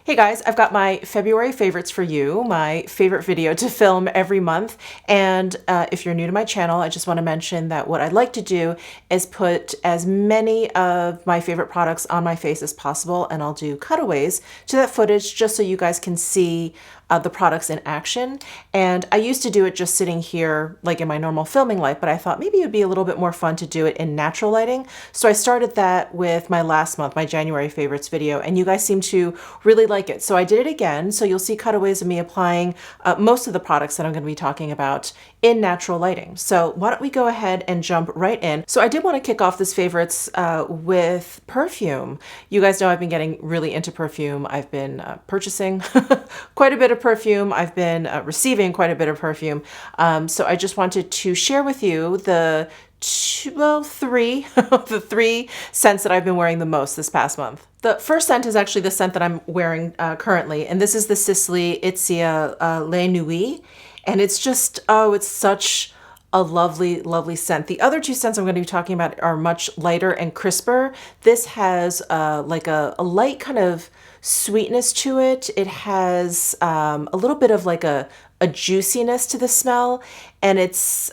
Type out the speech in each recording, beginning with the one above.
Hey guys, I've got my February favorites for you, my favorite video to film every month. And if you're new to my channel, I just want to mention that what I'd like to do is put as many of my favorite products on my face as possible, and I'll do cutaways to that footage just so you guys can see the products in action. And I used to do it just sitting here like in my normal filming light, but I thought maybe it would be a little bit more fun to do it in natural lighting. So I started that with my last month, my January favorites video, and you guys seem to really like it. So I did it again. So you'll see cutaways of me applying most of the products that I'm going to be talking about in natural lighting. So why don't we go ahead and jump right in. So I did want to kick off this favorites with perfume. You guys know I've been getting really into perfume. I've been purchasing quite a bit of perfume. I've been receiving quite a bit of perfume. So I just wanted to share with you the three scents that I've been wearing the most this past month. The first scent is actually the scent that I'm wearing currently, and this is the Sicily Itzia Le Nuit. And it's just, oh, it's such a lovely, lovely scent. The other two scents I'm going to be talking about are much lighter and crisper. This has like a light kind of sweetness to it. It has a little bit of like a juiciness to the smell, and it's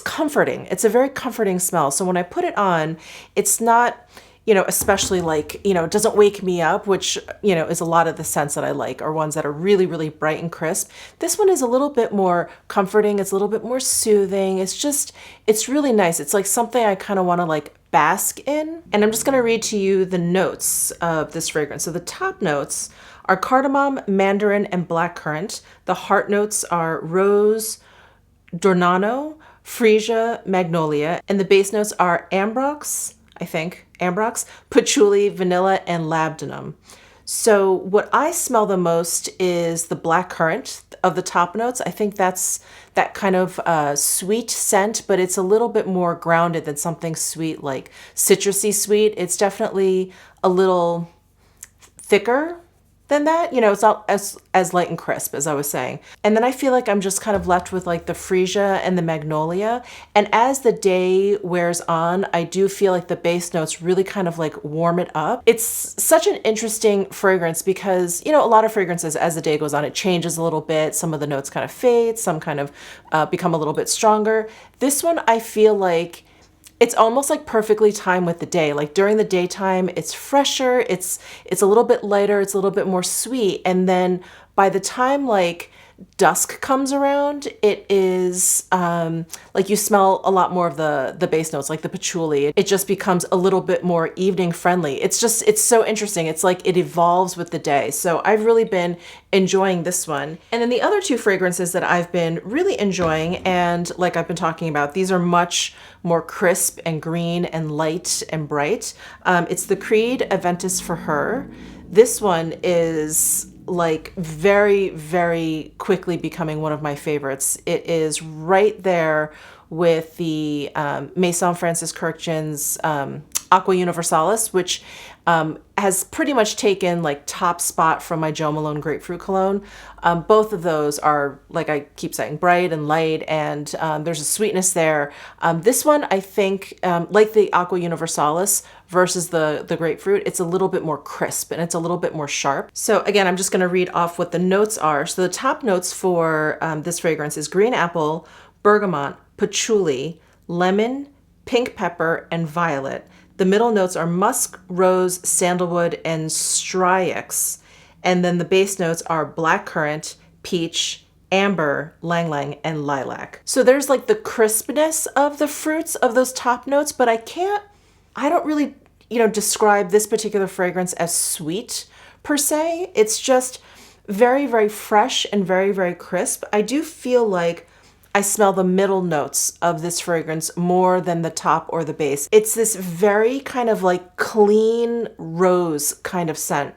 comforting. It's a very comforting smell. So when I put it on, it's not, you know, especially like, you know, it doesn't wake me up, which, you know, is a lot of the scents that I like are ones that are really, really bright and crisp. This one is a little bit more comforting. It's a little bit more soothing. It's really nice. It's like something I kind of want to like bask in. And I'm just going to read to you the notes of this fragrance. So the top notes are cardamom, mandarin, and blackcurrant. The heart notes are rose, dornano, freesia, magnolia. And the base notes are ambrox, patchouli, vanilla, and labdanum. So what I smell the most is the blackcurrant of the top notes. I think that's that kind of sweet scent, but it's a little bit more grounded than something sweet like citrusy sweet. It's definitely a little thicker than that. You know, it's not as light and crisp as I was saying. And then I feel like I'm just kind of left with like the freesia and the magnolia. And as the day wears on, I do feel like the base notes really kind of like warm it up. It's such an interesting fragrance because, you know, a lot of fragrances as the day goes on, it changes a little bit. Some of the notes kind of fade, some kind of become a little bit stronger. This one, I feel like it's almost like perfectly timed with the day. Like during the daytime, it's fresher, it's a little bit lighter, it's a little bit more sweet. And then by the time like dusk comes around, it is like you smell a lot more of the base notes, like the patchouli. It just becomes a little bit more evening friendly. It's so interesting. It's like it evolves with the day. So I've really been enjoying this one. And then the other two fragrances that I've been really enjoying, and like I've been talking about, these are much more crisp and green and light and bright. It's the Creed Aventus for Her. This one is like very, very quickly becoming one of my favorites. It is right there with the Maison Francis Kurkdjian's Aqua Universalis, which has pretty much taken like top spot from my Jo Malone Grapefruit Cologne. Both of those are, like I keep saying, bright and light, and there's a sweetness there. This one, I think, like the Aqua Universalis versus the grapefruit, it's a little bit more crisp and it's a little bit more sharp. So again, I'm just going to read off what the notes are. So the top notes for this fragrance is green apple, bergamot, patchouli, lemon, pink pepper, and violet. The middle notes are musk, rose, sandalwood, and stryx. And then the base notes are blackcurrant, peach, amber, lang lang, and lilac. So there's like the crispness of the fruits of those top notes, but I don't really, you know, describe this particular fragrance as sweet per se. It's just very, very fresh and very, very crisp. I do feel like I smell the middle notes of this fragrance more than the top or the base. It's this very kind of like clean rose kind of scent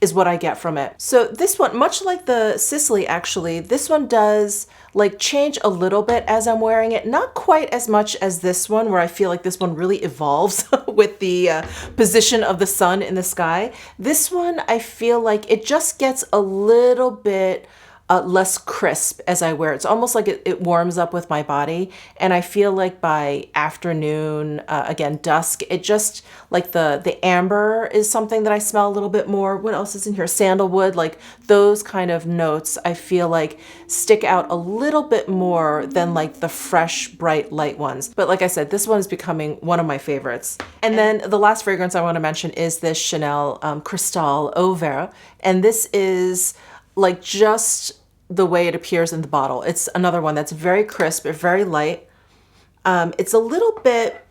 is what I get from it. So this one, much like the Sicily actually, this one does like change a little bit as I'm wearing it. Not quite as much as this one, where I feel like this one really evolves with the position of the sun in the sky. This one, I feel like it just gets a little bit less crisp as I wear it. It's almost like it warms up with my body. And I feel like by afternoon, again, dusk, it just, like the amber is something that I smell a little bit more. What else is in here? Sandalwood, like those kind of notes I feel like stick out a little bit more than like the fresh, bright, light ones. But like I said, this one is becoming one of my favorites. And then the last fragrance I want to mention is this Chanel Cristal Eau Vert. And this is like just the way it appears in the bottle. It's another one that's very crisp, very light. It's a little bit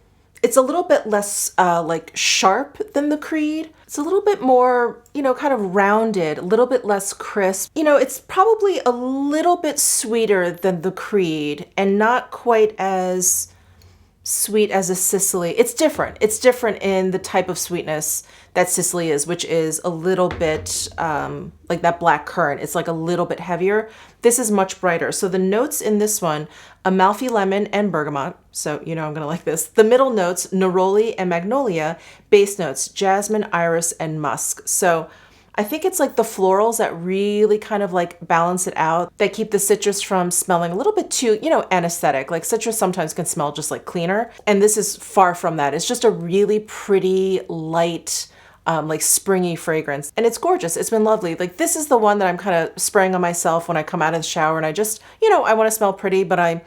less like sharp than the Creed. It's a little bit more, you know, kind of rounded, a little bit less crisp. You know, it's probably a little bit sweeter than the Creed and not quite as sweet as a Sicily. It's different. It's different in the type of sweetness that Sicily is, which is a little bit like that black currant. It's like a little bit heavier. This is much brighter. So the notes in this one, Amalfi lemon and bergamot. So you know I'm gonna like this. The middle notes, neroli and magnolia. Base notes, jasmine, iris, and musk. So I think it's like the florals that really kind of like balance it out, that keep the citrus from smelling a little bit too, you know, anesthetic. Like citrus sometimes can smell just like cleaner. And this is far from that. It's just a really pretty, light, like springy fragrance. And it's gorgeous. It's been lovely. Like this is the one that I'm kind of spraying on myself when I come out of the shower and I just, you know, I want to smell pretty, but I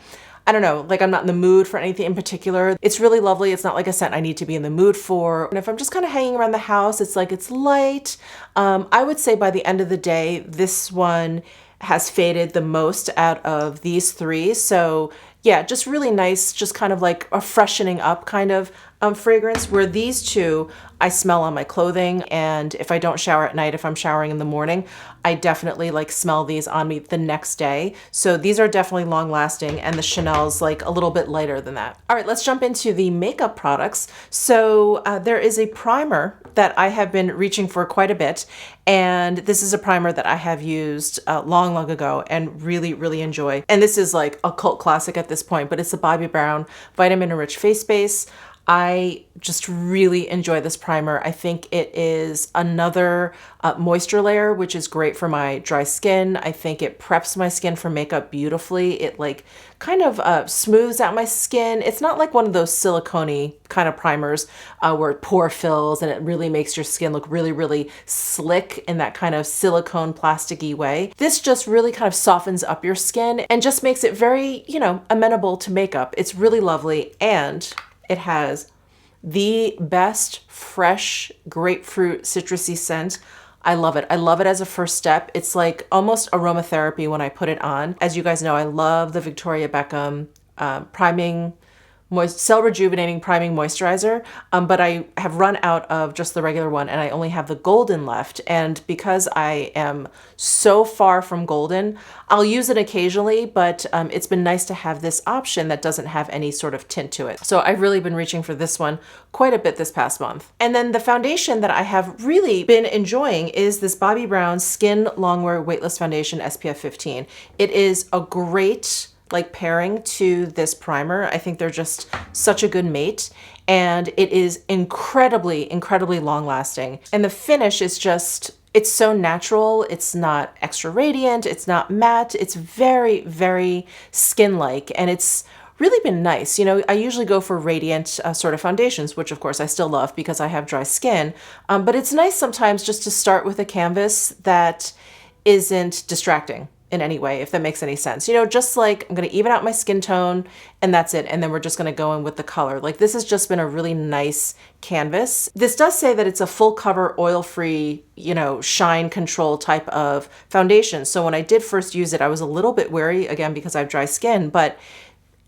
don't know, like I'm not in the mood for anything in particular. It's really lovely. It's not like a scent I need to be in the mood for. And if I'm just kind of hanging around the house, it's like it's light. I would say by the end of the day, this one has faded the most out of these three. So yeah, just really nice, just kind of like a freshening up kind of fragrance, where these two I smell on my clothing. And if I don't shower at night, if I'm showering in the morning, I definitely like smell these on me the next day. So these are definitely long lasting, and the Chanel's like a little bit lighter than that. All right, let's jump into the makeup products. So there is a primer that I have been reaching for quite a bit. And this is a primer that I have used long ago and really enjoy. And this is like a cult classic at this point, but it's the Bobbi Brown Vitamin Enriched Face Base. I just really enjoy this primer. I think it is another moisture layer, which is great for my dry skin. I think it preps my skin for makeup beautifully. It like kind of smooths out my skin. It's not like one of those silicone-y kind of primers where it pore fills and it really makes your skin look really slick in that kind of silicone plasticky way. This just really kind of softens up your skin and just makes it very, you know, amenable to makeup. It's really lovely, and it has the best fresh grapefruit citrusy scent. I love it. I love it as a first step. It's like almost aromatherapy when I put it on. As you guys know, I love the Victoria Beckham cell rejuvenating priming moisturizer, but I have run out of just the regular one and I only have the golden left. And because I am so far from golden, I'll use it occasionally, but it's been nice to have this option that doesn't have any sort of tint to it. So I've really been reaching for this one quite a bit this past month. And then the foundation that I have really been enjoying is this Bobbi Brown Skin Longwear Weightless Foundation SPF 15. It is a great like pairing to this primer. I think they're just such a good mate, and it is incredibly long lasting. And the finish is just, it's so natural. It's not extra radiant. It's not matte. It's very skin-like, and it's really been nice. You know, I usually go for radiant sort of foundations, which of course I still love because I have dry skin. But it's nice sometimes just to start with a canvas that isn't distracting in any way, if that makes any sense. You know, just like I'm gonna even out my skin tone and that's it. And then we're just gonna go in with the color. Like this has just been a really nice canvas. This does say that it's a full cover, oil-free, you know, shine control type of foundation. So when I did first use it, I was a little bit wary, again, because I have dry skin, but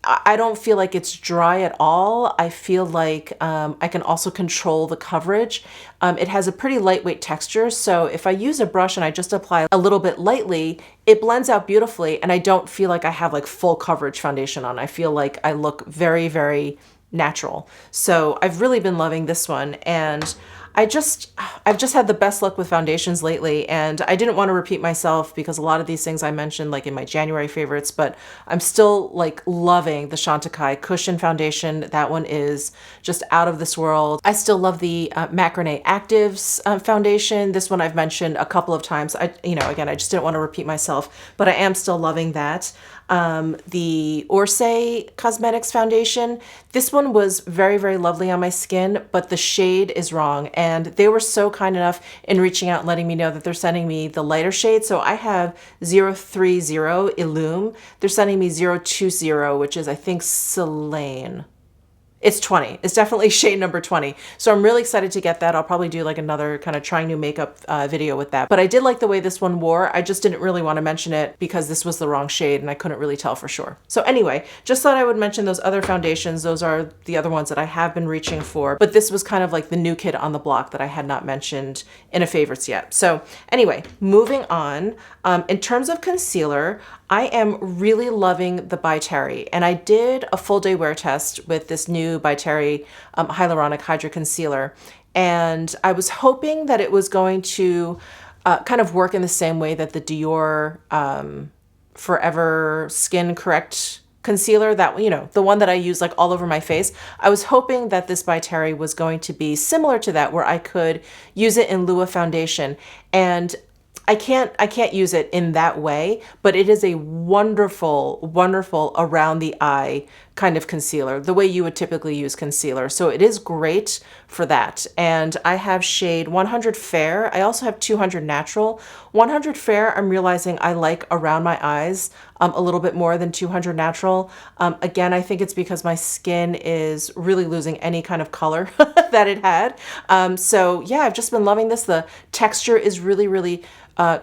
I don't feel like it's dry at all. I feel like I can also control the coverage. It has a pretty lightweight texture, so if I use a brush and I just apply a little bit lightly, it blends out beautifully, and I don't feel like I have like full coverage foundation on. I feel like I look very natural. So I've really been loving this one, and I've just had the best luck with foundations lately, and I didn't want to repeat myself because a lot of these things I mentioned like in my January favorites, but I'm still like loving the Chantecaille Cushion Foundation. That one is just out of this world. I still love the Macrame Actives foundation. This one I've mentioned a couple of times. Again, I just didn't want to repeat myself, but I am still loving that. The Orsay Cosmetics foundation. This one was very, very lovely on my skin, but the shade is wrong. And they were so kind enough in reaching out and letting me know that they're sending me the lighter shade. So I have 030 Illume. They're sending me 020, which is, I think, Selene. It's 20. It's definitely shade number 20. So I'm really excited to get that. I'll probably do like another kind of trying new makeup video with that. But I did like the way this one wore. I just didn't really want to mention it because this was the wrong shade and I couldn't really tell for sure. So anyway, just thought I would mention those other foundations. Those are the other ones that I have been reaching for. But this was kind of like the new kid on the block that I had not mentioned in a favorites yet. So anyway, moving on. In terms of concealer, I am really loving the By Terry, and I did a full day wear test with this new By Terry Hyaluronic Hydra Concealer, and I was hoping that it was going to kind of work in the same way that the Dior Forever Skin Correct concealer, that, you know, the one that I use like all over my face. I was hoping that this By Terry was going to be similar to that, where I could use it in lieu of foundation, and I can't use it in that way, but it is a wonderful, wonderful around the eye kind of concealer, the way you would typically use concealer. So it is great for that. And I have shade 100 Fair. I also have 200 Natural. 100 Fair, I'm realizing I like around my eyes a little bit more than 200 Natural. Again, I think it's because my skin is really losing any kind of color that it had. So yeah, I've just been loving this. The texture is really, really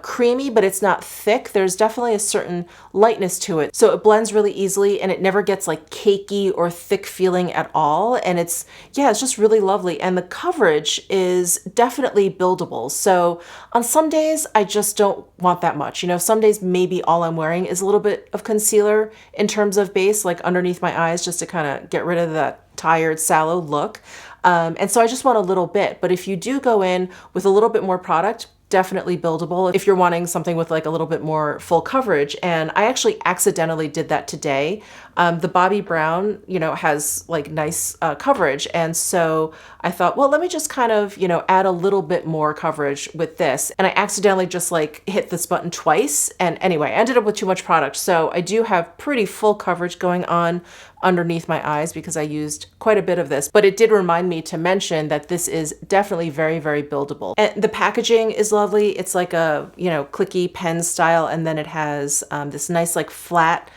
creamy, but it's not thick. There's definitely a certain lightness to it. So it blends really easily and it never gets like cakey or thick feeling at all. And it's just really lovely. And the coverage is definitely buildable. So on some days, I just don't want that much. You know, some days maybe all I'm wearing is a little bit of concealer in terms of base, like underneath my eyes, just to kind of get rid of that tired, sallow look. And so I just want a little bit. But if you do go in with a little bit more product, definitely buildable if you're wanting something with like a little bit more full coverage. And I actually accidentally did that today. The Bobbi Brown, you know, has like nice coverage. And so I thought, well, let me just kind of, you know, add a little bit more coverage with this. And I accidentally just like hit this button twice. And anyway, I ended up with too much product. So I do have pretty full coverage going on underneath my eyes because I used quite a bit of this, but it did remind me to mention that this is definitely very, very buildable. And the packaging is lovely. It's like a, you know, clicky pen style. And then it has this nice like flat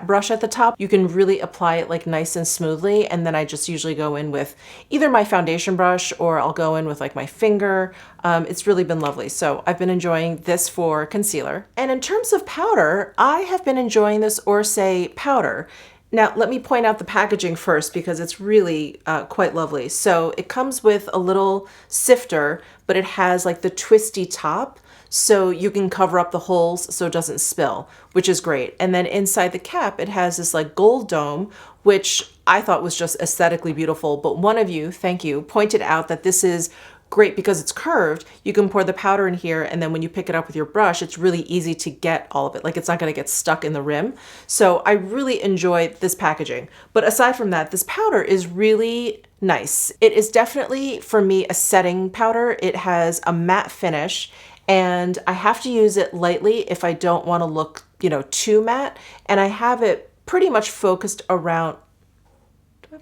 brush at the top. You can really apply it like nice and smoothly. And then I just usually go in with either my foundation brush or I'll go in with like my finger. It's really been lovely. So I've been enjoying this for concealer. And in terms of powder, I have been enjoying this Orsay powder. Now, let me point out the packaging first because it's really quite lovely. So it comes with a little sifter, but it has like the twisty top, so you can cover up the holes so it doesn't spill, which is great. And then inside the cap, it has this like gold dome, which I thought was just aesthetically beautiful. But one of you, thank you, pointed out that this is great because it's curved. You can pour the powder in here, and then when you pick it up with your brush, it's really easy to get all of it. Like it's not going to get stuck in the rim. So I really enjoy this packaging. But aside from that, this powder is really nice. It is definitely, for me, a setting powder. It has a matte finish, and I have to use it lightly if I don't want to look, you know, too matte. And I have it pretty much focused around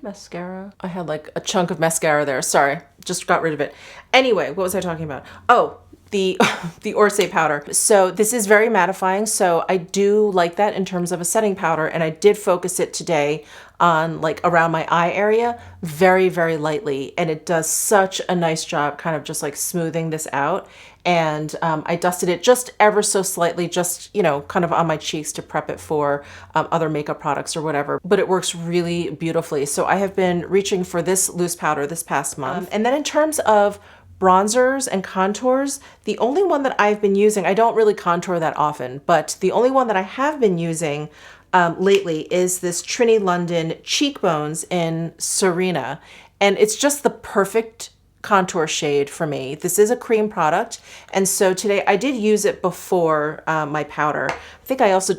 mascara. I had like a chunk of mascara there. Sorry, just got rid of it. Anyway, what was I talking about? Oh, the Orsay powder. So this is very mattifying. So I do like that in terms of a setting powder. And I did focus it today on like around my eye area very, very lightly. And it does such a nice job kind of just like smoothing this out. And I dusted it just ever so slightly, just, you know, kind of on my cheeks to prep it for other makeup products or whatever. But it works really beautifully. So I have been reaching for this loose powder this past month. And then in terms of bronzers and contours, the only one that I've been using, I don't really contour that often, but the only one that I have been using lately is this Trini London Cheekbones in Serena. And it's just the perfect contour shade for me. This is a cream product, and so today I did use it before my powder. I think I also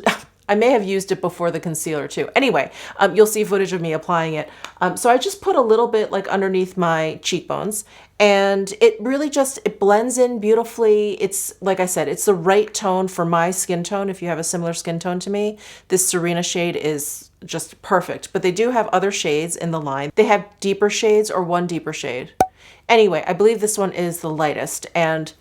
I may have used it before the concealer too. Anyway, you'll see footage of me applying it. So I just put a little bit like underneath my cheekbones, and it really just, it blends in beautifully. It's, like I said, it's the right tone for my skin tone. If you have a similar skin tone to me, this Serena shade is just perfect. But they do have other shades in the line. They have deeper shades or one deeper shade. Anyway, I believe this one is the lightest, and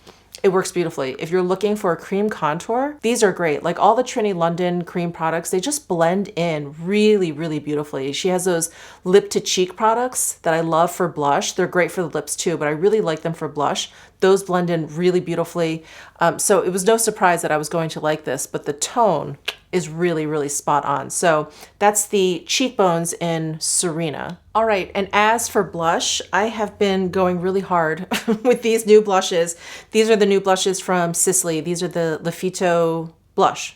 it works beautifully. If you're looking for a cream contour, these are great. Like all the Trinity London cream products, they just blend in really, really beautifully. She has those lip to cheek products that I love for blush. They're great for the lips too, but I really like them for blush. Those blend in really beautifully. So it was no surprise that I was going to like this, but the tone is really, really spot on. So that's the cheekbones in Serena. All right, and as for blush, I have been going really hard with these new blushes. These are the new blushes from Sisley. These are the Lafito blush.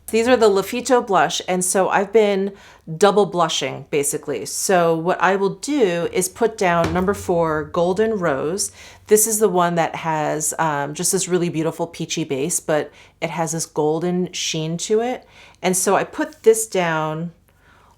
These are the Lafito blush, and so I've been double blushing, basically. So what I will do is put down number 4, Golden Rose. This is the one that has just this really beautiful peachy base, but it has this golden sheen to it. And so I put this down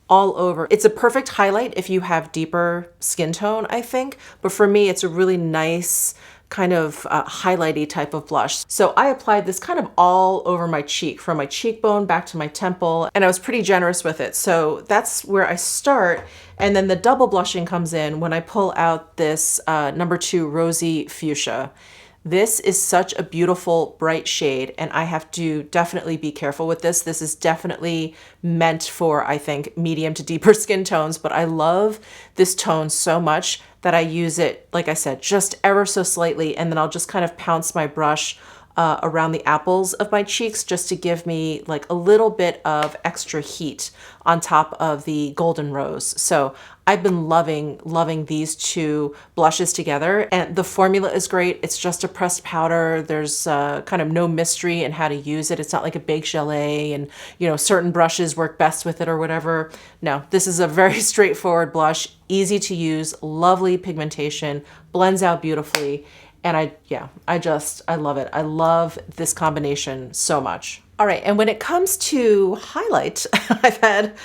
all over. It's a perfect highlight if you have deeper skin tone, I think. But for me, it's a really nice kind of highlighty type of blush. So I applied this kind of all over my cheek, from my cheekbone back to my temple, and I was pretty generous with it. So that's where I start. And then the double blushing comes in when I pull out this number 2 Rosy Fuchsia. This is such a beautiful, bright shade, and I have to definitely be careful with this. This is definitely meant for, I think, medium to deeper skin tones, but I love this tone so much that I use it, like I said, just ever so slightly, and then I'll just kind of pounce my brush around the apples of my cheeks just to give me like a little bit of extra heat on top of the Golden Rose. So I've been loving these two blushes together, and the formula is great. It's just a pressed powder. There's kind of no mystery in how to use it. It's not like a baked gelée and, you know, certain brushes work best with it or whatever. No, this is a very straightforward blush, easy to use, lovely pigmentation, blends out beautifully. And I love it. I love this combination so much. All right, and when it comes to highlight, I've had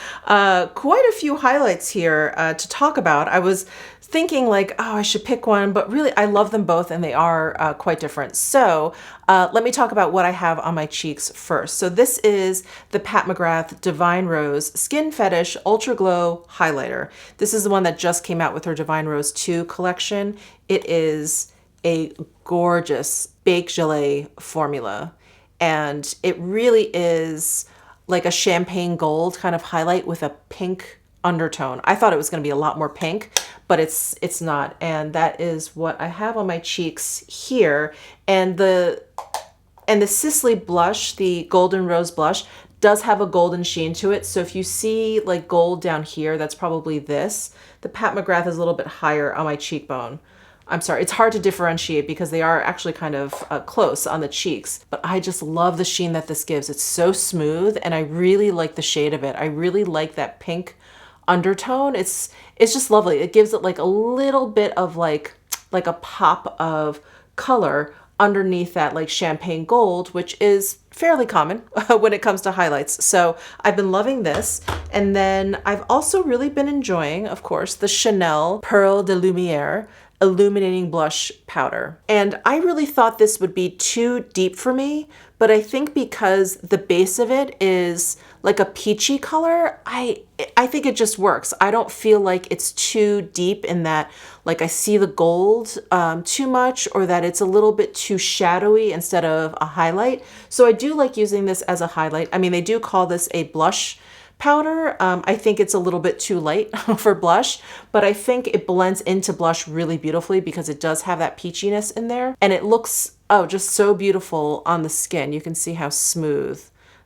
quite a few highlights here to talk about. I was thinking like, oh, I should pick one, but really I love them both and they are quite different. So let me talk about what I have on my cheeks first. So this is the Pat McGrath Divine Rose Skin Fetish Ultra Glow Highlighter. This is the one that just came out with her Divine Rose 2 collection. It is a gorgeous baked gelée formula, and it really is like a champagne gold kind of highlight with a pink undertone. I thought it was going to be a lot more pink, but it's not, and that is what I have on my cheeks here. And the Sisley blush, the Golden Rose blush, does have a golden sheen to it. So if you see like gold down here, that's probably this. The Pat McGrath is a little bit higher on my cheekbone. I'm sorry, it's hard to differentiate because they are actually kind of close on the cheeks, but I just love the sheen that this gives. It's so smooth, and I really like the shade of it. I really like that pink undertone. It's just lovely. It gives it like a little bit of like a pop of color underneath that like champagne gold, which is fairly common when it comes to highlights. So I've been loving this. And then I've also really been enjoying, of course, the Chanel Pearl de Lumiere Illuminating Blush Powder. And I really thought this would be too deep for me, but I think because the base of it is like a peachy color, I think it just works. I don't feel like it's too deep in that, like I see the gold too much, or that it's a little bit too shadowy instead of a highlight. So I do like using this as a highlight. I mean, they do call this a blush powder. I think it's a little bit too light for blush, but I think it blends into blush really beautifully because it does have that peachiness in there, and it looks, oh, just so beautiful on the skin. You can see how smooth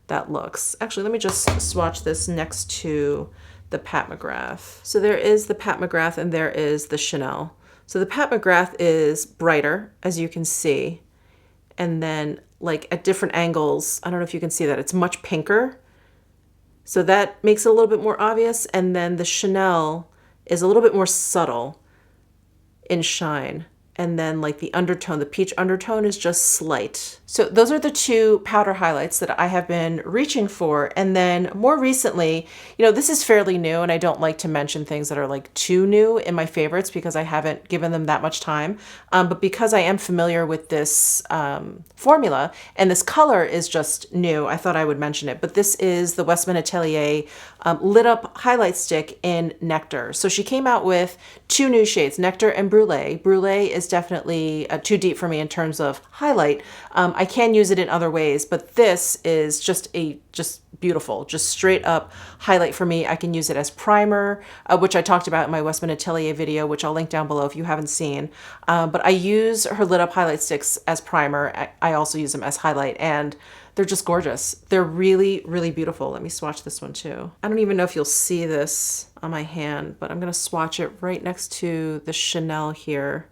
that looks. Actually, let me just swatch this next to the Pat McGrath. So there is the Pat McGrath and there is the Chanel. So the Pat McGrath is brighter, as you can see, and then like at different angles, I don't know if you can see that, it's much pinker. So that makes it a little bit more obvious. And then the Chanel is a little bit more subtle in shine. and then like the undertone, the peach undertone is just slight. So those are the two powder highlights that I have been reaching for. And then more recently, you know, this is fairly new and I don't like to mention things that are like too new in my favorites because I haven't given them that much time. But because I am familiar with this formula and this color is just new, I thought I would mention it. But this is the Westman Atelier lit up highlight stick in Nectar. So she came out with two new shades, Nectar and Brulee. Brulee is definitely too deep for me in terms of highlight. I can use it in other ways, but this is just beautiful, just straight up highlight for me. I can use it as primer, which I talked about in my Westman Atelier video, which I'll link down below if you haven't seen. But I use her lit up highlight sticks as primer. I also use them as highlight, and they're just gorgeous. They're really, really beautiful. Let me swatch this one too. I don't even know if you'll see this on my hand, but I'm gonna swatch it right next to the Chanel here.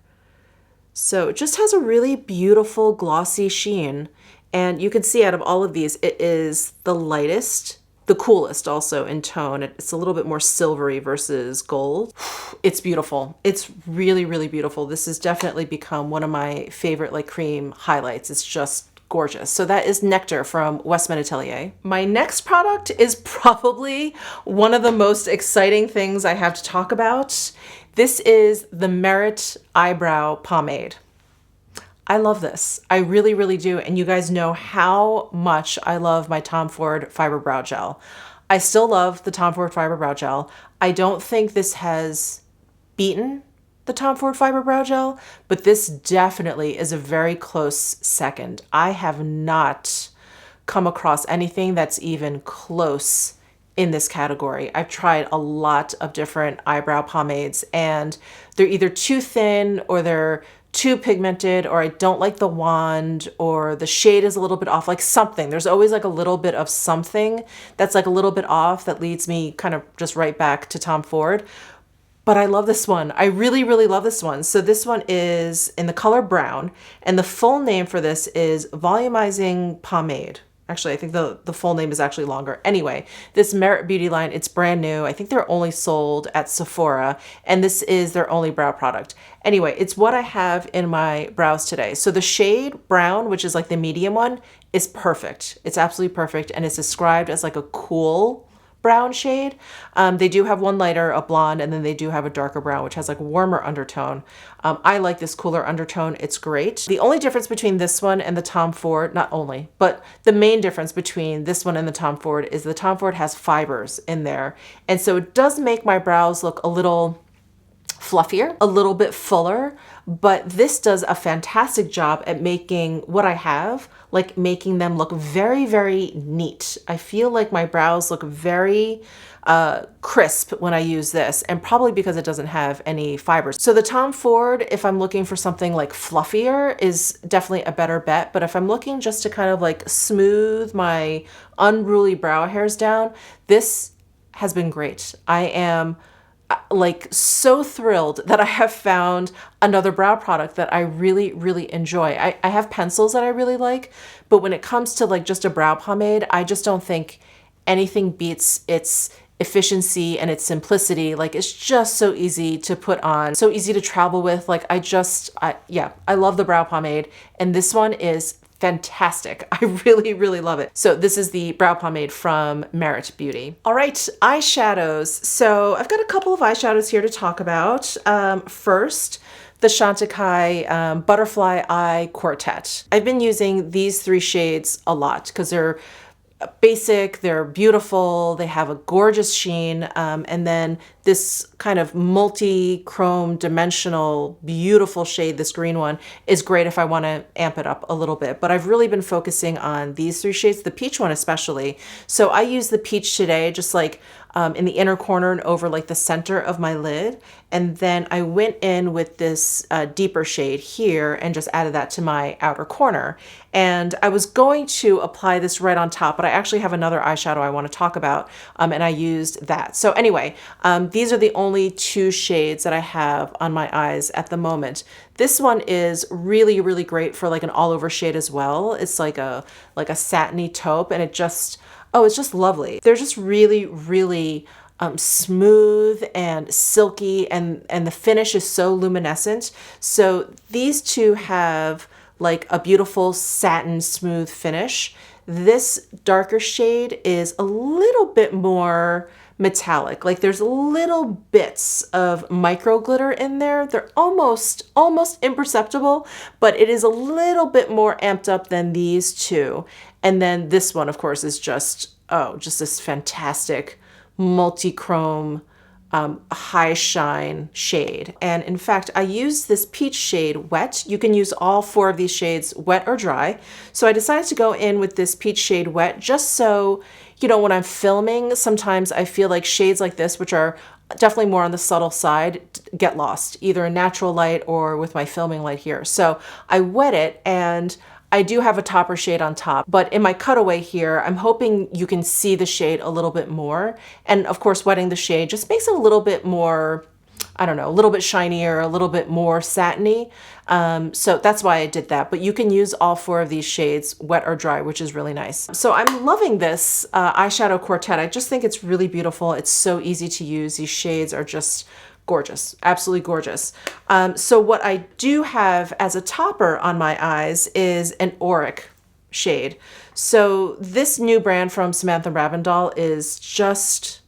So it just has a really beautiful glossy sheen. And you can see out of all of these, it is the lightest, the coolest also in tone. It's a little bit more silvery versus gold. It's beautiful. It's really, really beautiful. This has definitely become one of my favorite like cream highlights. It's just gorgeous. So that is Nectar from Westman Atelier. My next product is probably one of the most exciting things I have to talk about. This is the Merit Eyebrow Pomade. I love this. I really, really do. And you guys know how much I love my Tom Ford Fiber Brow Gel. I still love the Tom Ford Fiber Brow Gel. I don't think this has beaten the Tom Ford Fiber Brow Gel, but this definitely is a very close second. I have not come across anything that's even close in this category. I've tried a lot of different eyebrow pomades and they're either too thin or they're too pigmented, or I don't like the wand, or the shade is a little bit off, like something. There's always like a little bit of something that's like a little bit off that leads me kind of just right back to Tom Ford. But I love this one. I really, really love this one. So this one is in the color brown, and the full name for this is Volumizing Pomade. Actually, I think the full name is actually longer. Anyway, this Merit Beauty line, it's brand new. I think they're only sold at Sephora, and this is their only brow product. Anyway, it's what I have in my brows today. So the shade brown, which is like the medium one, is perfect. It's absolutely perfect, and it's described as like a cool brown shade. They do have one lighter, a blonde, and then they do have a darker brown, which has like warmer undertone. I like this cooler undertone. It's great. The only difference between this one and the Tom Ford, not only, but the main difference between this one and the Tom Ford is the Tom Ford has fibers in there. And so it does make my brows look a little fluffier, a little bit fuller, but this does a fantastic job at making what I have, like making them look very, very neat. I feel like my brows look very crisp when I use this, and probably because it doesn't have any fibers. So the Tom Ford, if I'm looking for something like fluffier, is definitely a better bet. But if I'm looking just to kind of like smooth my unruly brow hairs down, this has been great. I am like so thrilled that I have found another brow product that I really, really enjoy. I have pencils that I really like, but when it comes to like just a brow pomade, I just don't think anything beats its efficiency and its simplicity. Like it's just so easy to put on, so easy to travel with. Like I love the brow pomade, and this one is fantastic. I really, really love it. So this is the brow pomade from Merit Beauty. All right, eyeshadows. So I've got a couple of eyeshadows here to talk about. First, the Chantecaille Butterfly Eye Quartet. I've been using these three shades a lot because they're basic, they're beautiful, they have a gorgeous sheen, and then this kind of multi-chrome dimensional beautiful shade, this green one, is great if I want to amp it up a little bit. But I've really been focusing on these three shades, the peach one especially. So I use the peach today just like in the inner corner and over like the center of my lid. And then I went in with this deeper shade here and just added that to my outer corner. And I was going to apply this right on top, but I actually have another eyeshadow I want to talk about, and I used that. So anyway, these are the only two shades that I have on my eyes at the moment. This one is really, really great for like an all over shade as well. It's like a satiny taupe, and it just, oh, it's just lovely. They're just really, really smooth and silky, and the finish is so luminescent. So these two have like a beautiful satin smooth finish. This darker shade is a little bit more metallic. Like there's little bits of micro glitter in there. They're almost imperceptible, but it is a little bit more amped up than these two. And then this one, of course, is just, oh, just this fantastic multi-chrome high shine shade. And in fact, I use this peach shade wet. You can use all 4 of these shades wet or dry. So I decided to go in with this peach shade wet just so, you know, when I'm filming, sometimes I feel like shades like this, which are definitely more on the subtle side, get lost, either in natural light or with my filming light here. So I wet it, and I do have a topper shade on top, but in my cutaway here, I'm hoping you can see the shade a little bit more. And of course, wetting the shade just makes it a little bit more, I don't know, a little bit shinier, a little bit more satiny. So that's why I did that. But you can use all 4 of these shades, wet or dry, which is really nice. So I'm loving this eyeshadow quartet. I just think it's really beautiful. It's so easy to use. These shades are just gorgeous, absolutely gorgeous. So what I do have as a topper on my eyes is an auric shade. So this new brand from Samantha Ravindal is just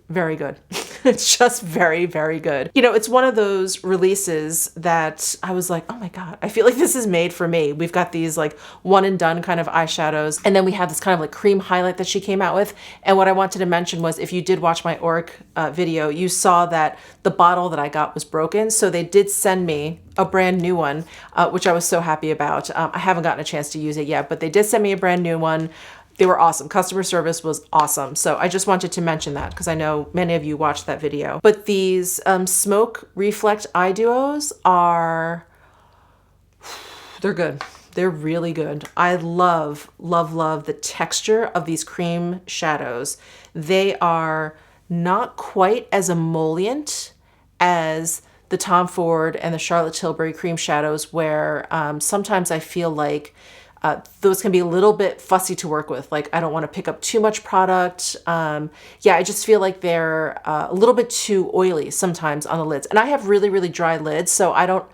very good. It's just very, very good. You know, it's one of those releases that I was like, oh my God, I feel like this is made for me. We've got these like one and done kind of eyeshadows. And then we have this kind of like cream highlight that she came out with. And what I wanted to mention was, if you did watch my auric video, you saw that the bottle that I got was broken. So they did send me a brand new one, which I was so happy about. I haven't gotten a chance to use it yet, but they did send me a brand new one. They were awesome. Customer service was awesome. So I just wanted to mention that because I know many of you watched that video. But these Smoke Reflect Eye Duos are, they're good. They're really good. I love, love, love the texture of these cream shadows. They are not quite as emollient as the Tom Ford and the Charlotte Tilbury cream shadows, where sometimes I feel like those can be a little bit fussy to work with. Like, I don't want to pick up too much product. Yeah, I just feel like they're a little bit too oily sometimes on the lids. And I have really, really dry lids, so I don't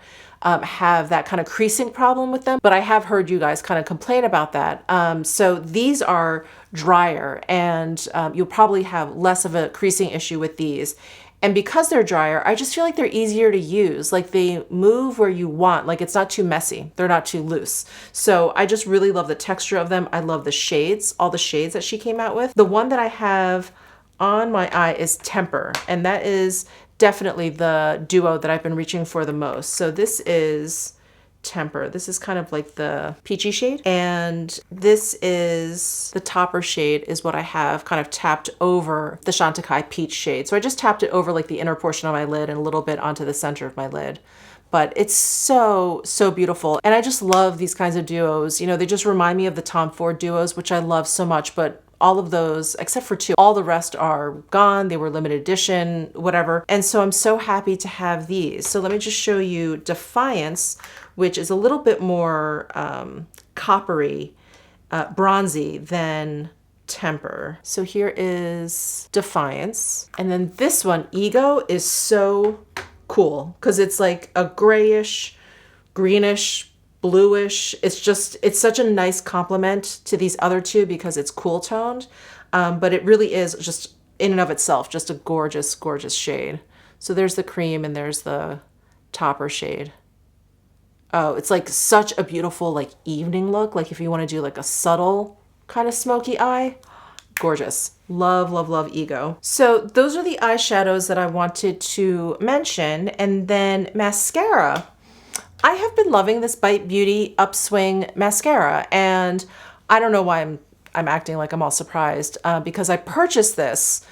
have that kind of creasing problem with them. But I have heard you guys kind of complain about that. So these are drier, and you'll probably have less of a creasing issue with these. And because they're drier, I just feel like they're easier to use. Like, they move where you want. Like, it's not too messy. They're not too loose. So I just really love the texture of them. I love the shades, all the shades that she came out with. The one that I have on my eye is Temper, and that is definitely the duo that I've been reaching for the most. So this is Temper. This is kind of like the peachy shade, and this is the topper shade, is what I have kind of tapped over the Chantecaille peach shade. So I just tapped it over like the inner portion of my lid and a little bit onto the center of my lid. But it's so, so beautiful. And I just love these kinds of duos. You know, they just remind me of the Tom Ford duos, which I love so much, but all of those, except for 2, all the rest are gone. They were limited edition, whatever. And so I'm so happy to have these. So let me just show you Defiance, which is a little bit more coppery, bronzy than Temper. So here is Defiance. And then this one, Ego, is so cool because it's like a grayish, greenish, bluish. It's such a nice complement to these other 2 because it's cool toned. But it really is just in and of itself, just a gorgeous, gorgeous shade. So there's the cream and there's the topper shade. Oh, it's like such a beautiful like evening look. Like if you want to do like a subtle kind of smoky eye, gorgeous. Love, love, love Ego. So those are the eyeshadows that I wanted to mention. And then mascara. I have been loving this Bite Beauty Upswing mascara, and I don't know why I'm acting like I'm all surprised, because I purchased this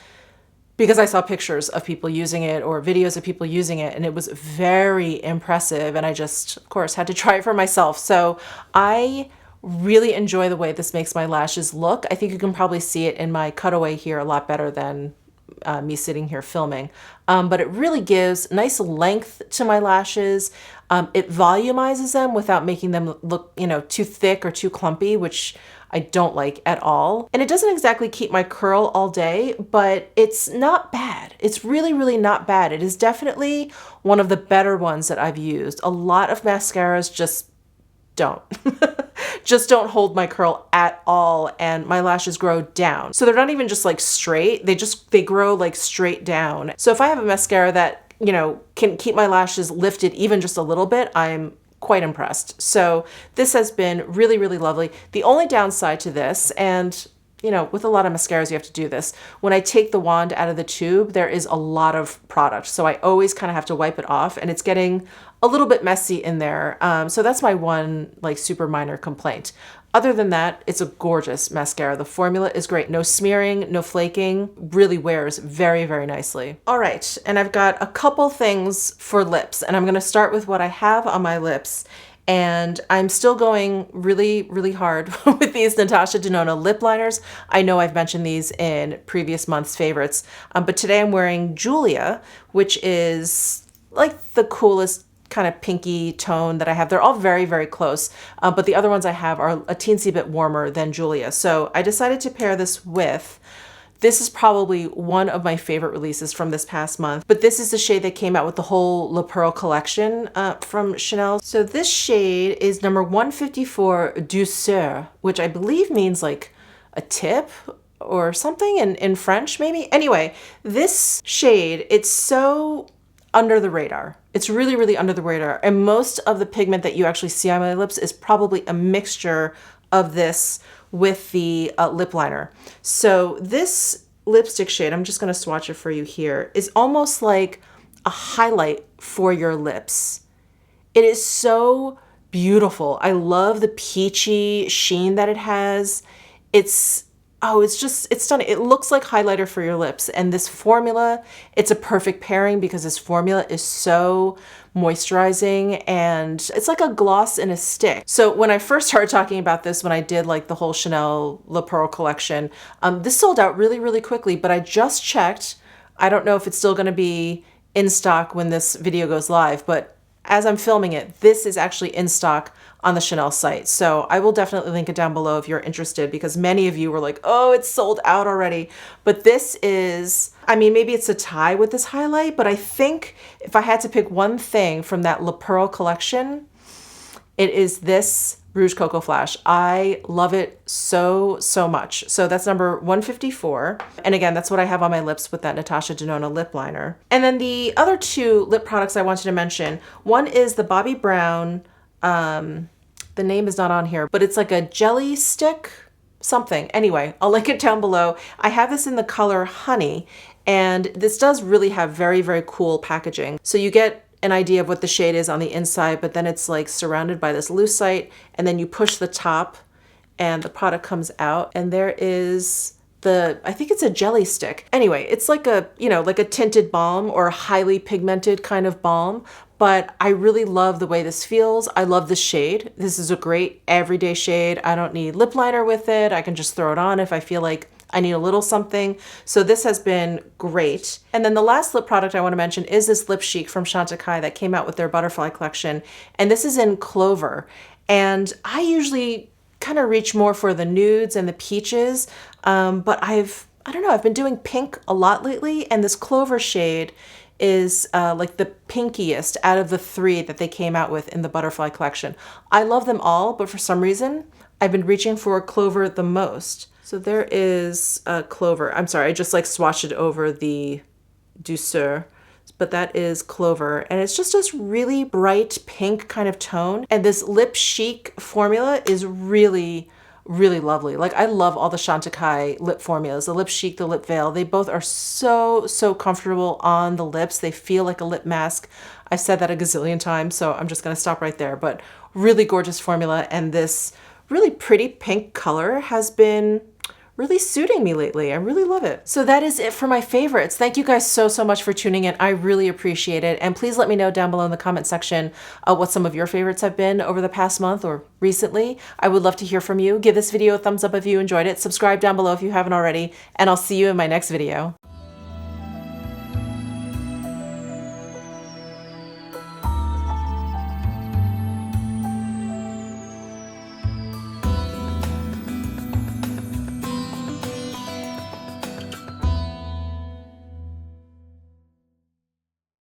because I saw pictures of people using it or videos of people using it, and it was very impressive, and I just, of course, had to try it for myself. So I really enjoy the way this makes my lashes look. I think you can probably see it in my cutaway here a lot better than me sitting here filming. But it really gives nice length to my lashes. It volumizes them without making them look, too thick or too clumpy, which I don't like at all. And it doesn't exactly keep my curl all day, but it's not bad. It's really, really not bad. It is definitely one of the better ones that I've used. A lot of mascaras just don't. Just don't hold my curl at all, and my lashes grow down. So they're not even just like straight, they grow like straight down. So if I have a mascara that, can keep my lashes lifted even just a little bit, I'm quite impressed. So this has been really, really lovely. The only downside to this, and with a lot of mascaras, you have to do this. When I take the wand out of the tube, there is a lot of product. So I always kind of have to wipe it off, and it's getting a little bit messy in there. So that's my one like super minor complaint. Other than that, it's a gorgeous mascara. The formula is great. No smearing, no flaking, really wears very, very nicely. All right, and I've got a couple things for lips, and I'm gonna start with what I have on my lips. And I'm still going really, really hard with these Natasha Denona lip liners. I know I've mentioned these in previous month's favorites, but today I'm wearing Julia, which is like the coolest kind of pinky tone that I have. They're all very, very close, but the other ones I have are a teensy bit warmer than Julia. So I decided to pair this with, this is probably one of my favorite releases from this past month, but this is the shade that came out with the whole Le Pearl collection from Chanel. So this shade is number 154 Douceur, which I believe means like a tip or something in French maybe. Anyway, this shade, it's so under the radar. It's really, really under the radar. And most of the pigment that you actually see on my lips is probably a mixture of this with the lip liner. So this lipstick shade, I'm just gonna swatch it for you here, is almost like a highlight for your lips. It is so beautiful. I love the peachy sheen that it has. It's stunning. It looks like highlighter for your lips. And this formula, it's a perfect pairing because this formula is so moisturizing and it's like a gloss in a stick. So when I first started talking about this, when I did like the whole Chanel Le Pearl collection, this sold out really, really quickly, but I just checked. I don't know if it's still gonna be in stock when this video goes live, but as I'm filming it, this is actually in stock on the Chanel site. So I will definitely link it down below if you're interested, because many of you were like, oh, it's sold out already. But this is, I mean, maybe it's a tie with this highlight, but I think if I had to pick one thing from that Le Pearl collection, it is this Rouge Coco Flash. I love it so, so much. So that's number 154. And again, that's what I have on my lips with that Natasha Denona lip liner. And then the other two lip products I wanted to mention, one is the Bobbi Brown, the name is not on here, but it's like a jelly stick something. Anyway, I'll link it down below. I have this in the color Honey, and this does really have very, very cool packaging. So you get an idea of what the shade is on the inside, but then it's like surrounded by this lucite, and then you push the top and the product comes out, and there is I think it's a jelly stick. Anyway, it's like a, like a tinted balm or a highly pigmented kind of balm, but I really love the way this feels. I love the shade. This is a great everyday shade. I don't need lip liner with it. I can just throw it on if I feel like I need a little something. So this has been great. And then the last lip product I want to mention is this Lip Chic from Chantecaille that came out with their butterfly collection. And this is in Clover. And I usually kind of reach more for the nudes and the peaches, but I don't know, I've been doing pink a lot lately, and this Clover shade is like the pinkiest out of the three that they came out with in the butterfly collection. I love them all, but for some reason, I've been reaching for Clover the most. So there is Clover. I'm sorry, I just like swatched it over the Douceur, but that is Clover. And it's just this really bright pink kind of tone. And this Lip Chic formula is really, really lovely. Like, I love all the Chantecaille lip formulas, the Lip Chic, the Lip Veil. They both are so, so comfortable on the lips. They feel like a lip mask. I've said that a gazillion times, so I'm just gonna stop right there. But really gorgeous formula, and this really pretty pink color has been really suiting me lately. I really love it. So that is it for my favorites. Thank you guys so, so much for tuning in. I really appreciate it. And please let me know down below in the comment section what some of your favorites have been over the past month or recently. I would love to hear from you. Give this video a thumbs up if you enjoyed it. Subscribe down below if you haven't already, and I'll see you in my next video.